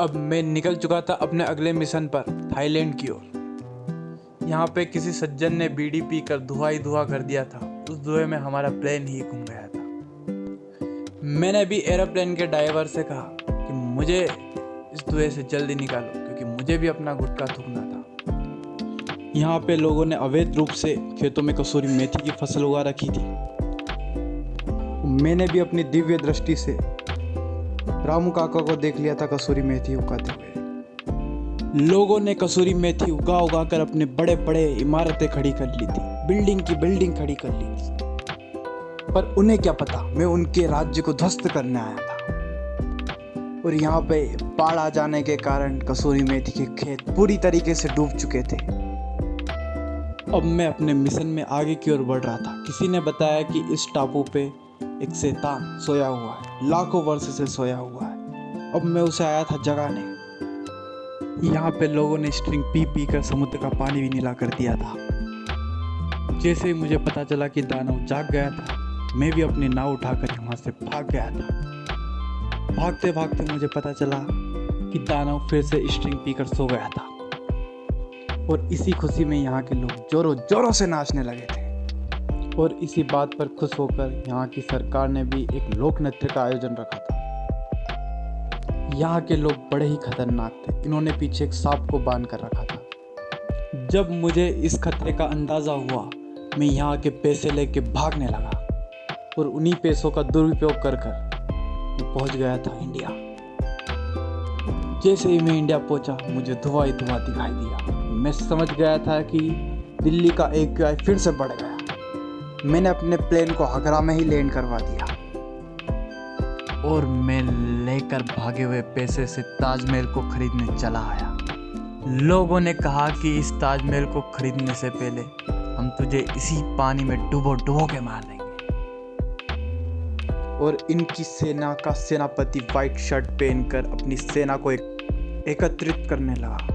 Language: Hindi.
अब मैं निकल चुका था अपने अगले मिशन पर, थाईलैंड की ओर। यहाँ पे किसी सज्जन ने बीड़ी पीकर धुआं ही धुआं कर दिया था। उस धुएं में हमारा प्लेन ही गुम गया था। मैंने भी एरोप्लेन के ड्राइवर से कहा कि मुझे इस धुएं से जल्दी निकालो, क्योंकि मुझे भी अपना गुटखा थूकना था। यहाँ पे लोगों ने अवैध रूप से खेतों में कसूरी मेथी की फसल उगा रखी थी। मैंने भी अपनी दिव्य दृष्टि से रामू काका को देख लिया था कसूरी मेथी उगाते हुए। लोगों ने कसूरी मेथी उगा उगा कर अपने बड़े बड़े इमारतें खड़ी कर ली थी, बिल्डिंग की बिल्डिंग खड़ी कर ली थी। पर उन्हें क्या पता मैं उनके राज्य को ध्वस्त करने आया था। और यहाँ पे बाढ़ आ जाने के कारण कसूरी मेथी के खेत पूरी तरीके से डूब चुके थे। अब मैं अपने मिशन में आगे की ओर बढ़ रहा था। किसी ने बताया कि इस टापू पे एक शैतान सोया हुआ है, लाखों वर्ष से सोया हुआ है। अब मैं उसे आया था जगाने। यहाँ पे लोगों ने स्ट्रिंग पी पी कर समुद्र का पानी भी नीला कर दिया था। जैसे ही मुझे पता चला कि दानव जाग गया था, मैं भी अपनी नाव उठाकर वहाँ से भाग गया था। भागते भागते मुझे पता चला कि दानव फिर से स्ट्रिंग पीकर सो गया था। और इसी खुशी में यहाँ के लोग जोरों जोरों से नाचने लगे थे। और इसी बात पर खुश होकर यहाँ की सरकार ने भी एक लोक नृत्य का आयोजन रखा था। यहाँ के लोग बड़े ही खतरनाक थे। इन्होंने पीछे एक सांप को बांध कर रखा था। जब मुझे इस खतरे का अंदाज़ा हुआ, मैं यहाँ के पैसे लेके भागने लगा और उन्हीं पैसों का दुरुपयोग कर मैं पहुँच गया था इंडिया। जैसे ही मैं इंडिया पहुँचा, मुझे धुआं ही धुआं दिखाई दिया। मैं समझ गया था कि दिल्ली का AQI फिर से बढ़ गया। मैंने अपने प्लेन को आगरा में ही लैंड करवा दिया और मैं लेकर भागे हुए पैसे से ताजमहल को खरीदने चला आया। लोगों ने कहा कि इस ताजमहल को खरीदने से पहले हम तुझे इसी पानी में डुबो डुबो के मार देंगे। और इनकी सेना का सेनापति वाइट शर्ट पहनकर अपनी सेना को एकत्रित करने लगा।